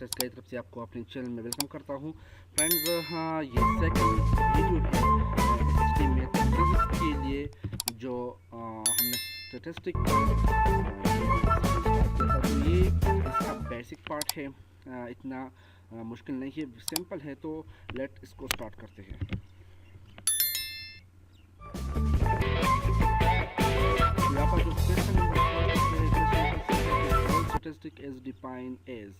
Teachers की तरफ से आपको अपने चैनल में वेलकम करता हूँ। फ्रेंड्स, हाँ, ये सेकंड वीडियो है एसएसटी में फिजिक्स के लिए, जो हमने स्टैटिस्टिक स्टार्ट किया था। तो ये इसका बेसिक पार्ट है, इतना मुश्किल नहीं है, सिंपल है। तो लेट इसको स्टार्ट करते हैं। यहाँ पर जो question statistic is define as,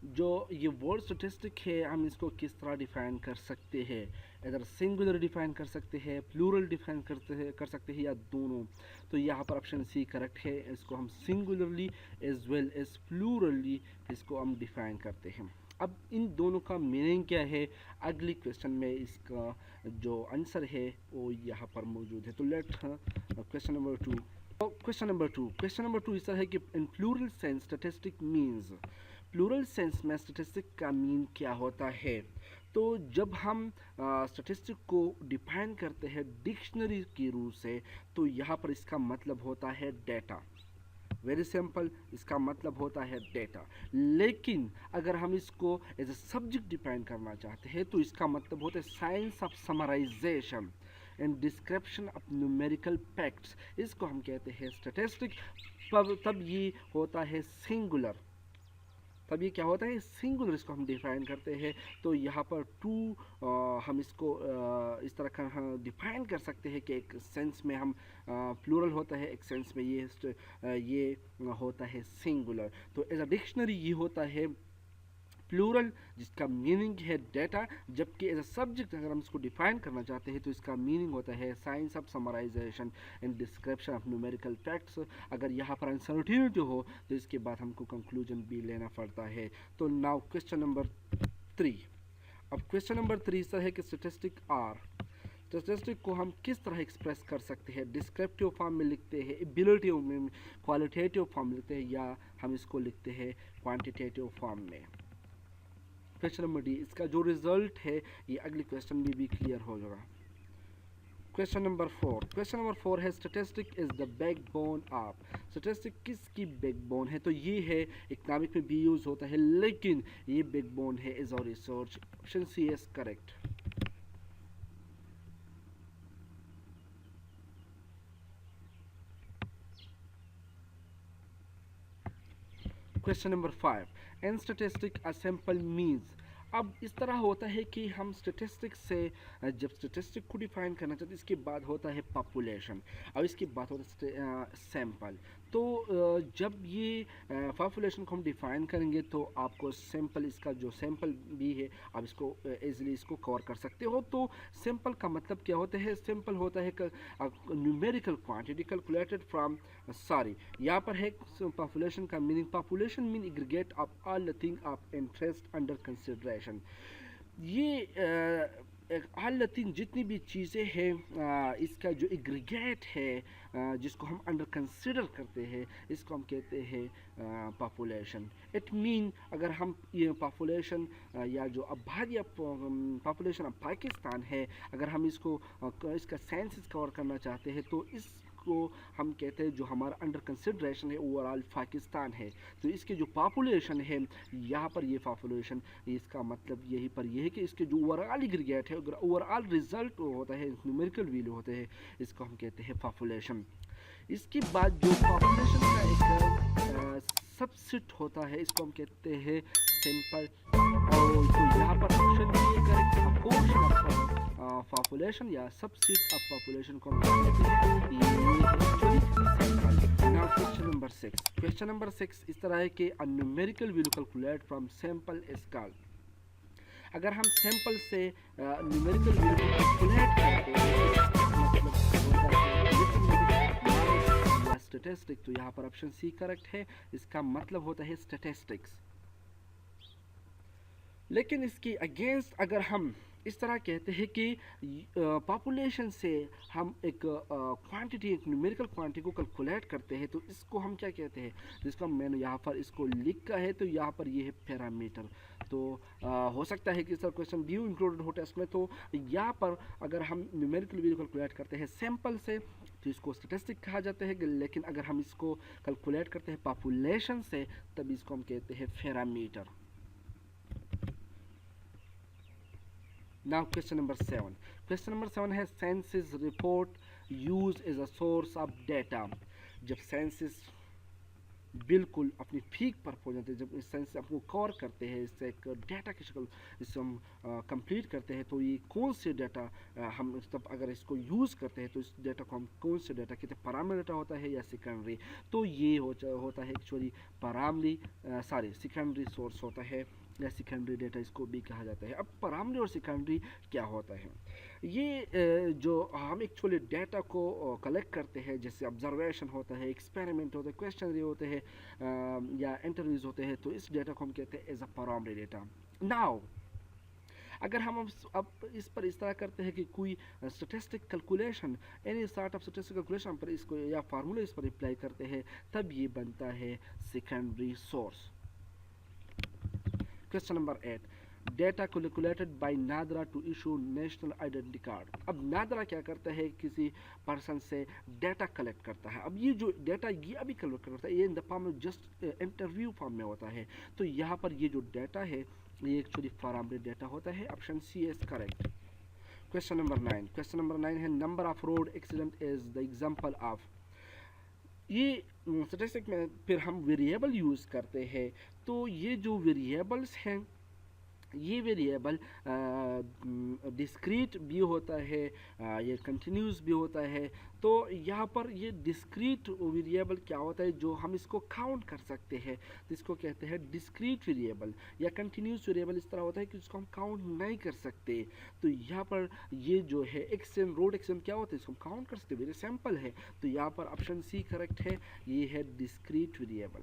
जो ये वर्ड स्टैटिस्टिक है हम इसको किस तरह डिफाइन कर सकते हैं। इधर सिंगुलर डिफाइन कर सकते हैं, प्लूरल डिफाइन कर सकते हैं, या दोनों। तो यहाँ पर ऑप्शन सी करेक्ट है। इसको हम सिंगुलरली एज वेल एज प्लूरली इसको हम डिफाइन करते हैं। अब इन दोनों का मीनिंग क्या है, अगली क्वेश्चन में इसका जो आंसर है वो यहाँ पर मौजूद है। तो let question number two. Question number two इस तरह है कि in plural sense statistic means, plural sense में स्टैटिस्टिक का मीन क्या होता है। तो जब हम स्टैटिस्टिक को डिफाइन करते हैं डिक्शनरी के रूप से, तो यहाँ पर इसका मतलब होता है डेटा। वेरी सिंपल, इसका मतलब होता है डेटा। लेकिन अगर हम इसको एज ए सब्जेक्ट डिफाइन करना चाहते हैं तो इसका मतलब होता है science of summarisation and description of numerical facts. इसको हम कहते हैं स्टैटिस्टिक। तब ये होता है सिंगुलर। तब ये क्या होता है, सिंगुलर। इसको हम डिफाइन करते हैं। तो यहाँ पर टू हम इसको इस तरह का डिफाइन कर सकते हैं कि एक सेंस में हम प्लूरल होता है, एक सेंस में ये होता है सिंगुलर। तो एज अ डिक्शनरी ये होता है प्लूरल, जिसका मीनिंग है डेटा। जबकि एज अ सब्जेक्ट अगर हम इसको डिफाइन करना चाहते हैं तो इसका मीनिंग होता है science of summarisation and description of numerical facts. अगर यहाँ पर अनसर्टिनिटी हो तो इसके बाद हमको कंक्लूजन भी लेना पड़ता है। तो नाउ क्वेश्चन नंबर 3। अब क्वेश्चन नंबर 3 इस तरह है कि स्टैटिस्टिक को हम किस तरह एक्सप्रेस कर सकते हैं। डिस्क्रिप्टिव फॉर्म में लिखते हैं, एबिलिटिव में, क्वालिटेटिव फॉर्म में लिखते हैं, या हम इसको लिखते हैं क्वांटिटेटिव फॉर्म में। क्वेश्चन नंबर डी, इसका जो रिजल्ट है ये अगले क्वेश्चन में भी क्लियर हो जाएगा। क्वेश्चन नंबर 4 है statistic is the backbone of. Statistic किसकी बैकबोन है। तो ये है इकोनॉमिक में भी यूज होता है, लेकिन ये बैकबोन है इज और research. Option C is correct. Question number 5, an statistic a sample means. अब इस तरह होता है कि हम स्टैटिस्टिक्स से जब स्टैटिस्टिक को डिफाइन करना चाहते हैं, इसके बाद होता है पॉपुलेशन और इसके बाद होता है सैंपल। तो जब ये पॉपुलेशन को हम डिफाइन करेंगे तो आपको सैंपल, इसका जो सैंपल भी है आप इसको इजीली इसको कवर कर सकते हो। तो सैंपल का मतलब क्या होता है, सैंपल होता है न्यूमेरिकल क्वांटिटी कैलकुलेटेड फ्रॉम, यहाँ पर है पॉपुलेशन का meaning. Population mean aggregate of all the thing of interest under consideration. ये ऑल थिंग जितनी भी चीज़ें हैं, इसका जो एग्रीगेट है जिसको हम अंडर कंसिडर करते हैं, इसको हम कहते हैं पॉपुलेशन। इट मीन अगर हम ये पॉपुलेशन या जो आबादी पॉपुलेशन ऑफ पाकिस्तान है, अगर हम इसको इसका सेंसस कवर करना चाहते हैं तो इसको हम कहते हैं जो हमारा अंडर कंसिडरेशन है ओवरऑल पाकिस्तान है। तो इसके जो पॉपुलेशन है, यहाँ पर ये पॉपुलेशन, इसका मतलब यही पर यह है कि इसके जो ओवरऑल एग्रीगेट है, ओवरऑल रिजल्ट होता है, न्यूमेरिकल वैल्यू होते हैं, इसको हम कहते हैं पॉपुलेशन। इसके बाद जो पॉपुलेशन का एक सबसेट होता है, इसको हम कहते हैं सिंपल। और तो यहाँ पर ऑप्शन भी ये करेक्ट, पोर्शन ऑफ पॉपुलेशन या सबसेट ऑफ पॉपुलेशन को हम कहते हैं actually sample. Now question number 6 इस तरह है कि a numerical value calculate from sample is called. अगर हम सैंपल से न्यूमेरिकल वैल्यू कैलकुलेट करते हैं स्टैटिस्टिक, तो यहाँ पर ऑप्शन सी करेक्ट है। इसका मतलब होता है स्टैटिस्टिक्स। लेकिन इसके अगेंस्ट अगर हम इस तरह कहते हैं कि पॉपुलेशन से हम एक क्वांटिटी, एक न्यूमेरिकल क्वांटिटी को कैलकुलेट करते हैं, तो इसको हम क्या कहते हैं। जिसका मैंने यहाँ पर इसको लिखा है, तो यहाँ पर ये है पैरामीटर। तो हो सकता है कि सर क्वेश्चन भी इंक्लूडेड हो टेस्ट में। तो यहाँ पर अगर हम न्यूमेरिकल वैल्यू कैलकुलेट करते हैं सैंपल से तो इसको स्टैटिस्टिक कहा जाता है। लेकिन अगर हम इसको कैलकुलेट करते हैं पॉपुलेशन से, तब इसको हम कहते हैं parameter. Now question number 7. Question number 7 है census report used as a source of data. जब census बिल्कुल अपनी पीक पर पहुंच जाते हैं, जब इस सेंस आपको कवर करते हैं, इससे एक डाटा की शक्ल इससे हम कंप्लीट करते हैं, तो ये कौन से डाटा हम तब अगर इसको यूज़ करते हैं तो इस डाटा को हम कौन से डाटा कहते हैं, प्राइमरी डाटा होता है या सेकेंडरी। तो ये होता है एक्चुअली प्राइमरी सेकेंडरी सोर्स होता है या सेकेंडरी डेटा इसको भी कहा जाता है। अब प्राइमरी और सेकेंडरी क्या होता है, ये जो हम एक्चुअली डेटा को कलेक्ट करते हैं, जैसे ऑब्जर्वेशन होता है, एक्सपेरिमेंट होता है, क्वेश्चन होते हैं या इंटरव्यूज होते हैं, तो इस डेटा को हम कहते हैं as a primary data. Now अगर हम अब इस पर इस तरह करते हैं कि कोई statistic calculation, any sort of statistic calculation पर इसको या फार्मूला इस पर अप्लाई करते हैं, तब ये बनता है secondary source. Question number 8, data calculated by NADRA to issue national identity card. अब नादरा क्या करता है, किसी पर्सन से डेटा कलेक्ट करता है। अब ये जो डेटा ये अभी कलेक्ट करता है, ये इन द फॉर्म में जस्ट इंटरव्यू फॉर्म में होता है। तो यहाँ पर ये जो डेटा है ये एक्चुअली प्राइमरी डेटा होता है। Option C is correct. Question number 9, question number 9 है number of road accident is the example of. ये स्टैटिस्टिक में फिर हम वेरिएबल यूज़ करते हैं, तो ये जो वेरिएबल्स हैं ये वेरिएबल डिस्क्रीट भी होता है, ये कंटिन्यूस भी होता है। तो यहाँ पर ये डिस्क्रीट वेरिएबल क्या होता है, जो हम इसको काउंट कर सकते हैं, तो इसको कहते हैं डिस्क्रीट वेरिएबल। या कंटिन्यूस वेरिएबल इस तरह होता है कि इसको हम काउंट नहीं कर सकते। तो यहाँ पर ये जो है एक्सीडेंट, रोड एक्सीडेंट क्या होता है, इसको हम काउंट कर सकते हैं, वेरी सिंपल है। तो यहाँ पर ऑप्शन सी करेक्ट है, ये है discrete variable.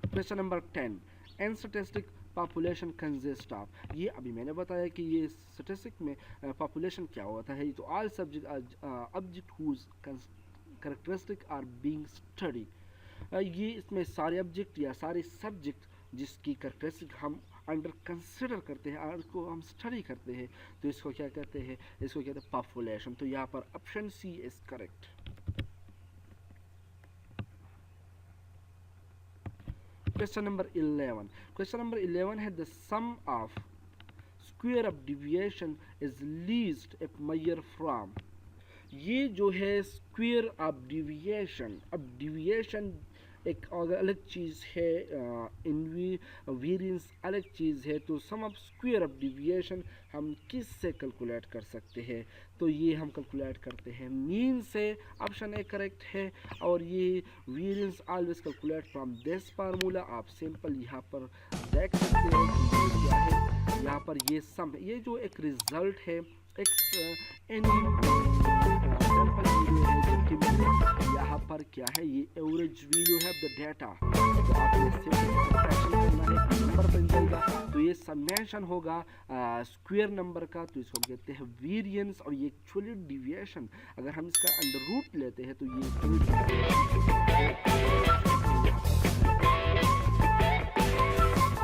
Question number 10, an statistic population consist of. ये अभी मैंने बताया कि ये स्टैटिस्टिक में पॉपुलेशन क्या होता है, तो all subject object whose characteristic are being study. ये इसमें सारे ऑब्जेक्ट या सारे सब्जेक्ट जिसकी कैरेक्टरिस्टिक हम अंडर कंसिडर करते हैं और उसको हम स्टडी करते हैं, तो इसको क्या कहते हैं, इसको कहते हैं पॉपुलेशन। तो यहाँ पर option C is correct. Question number 11. Question number 11 है the sum of square of deviation is least if measure from। ये जो है स्क्वेयर ऑफ डिविएशन, अब डिविएशन एक अलग चीज़ है, वेरिएंस अलग चीज़ है। तो सम ऑफ स्क्वेयर ऑफ डिविएशन हम किस से कैलकुलेट कर सकते हैं, तो ये हम कैलकुलेट करते हैं मीन से। ऑप्शन ए करेक्ट है। और ये variance always calculate from this formula. आप सिंपल यहाँ पर देख सकते हैं कि ये क्या है, यहाँ पर ये सम है, ये जो एक रिजल्ट है यहाँ पर क्या है, ये एवरेज वैल्यू है द डेटा। तो आपने नंबर बन जाएगा, तो ये समेशन होगा स्क्वायर नंबर का, तो इसको कहते हैं वेरिएंस। और ये एक्चुअली डिविएशन, अगर हम इसका अंडर रूट लेते हैं तो ये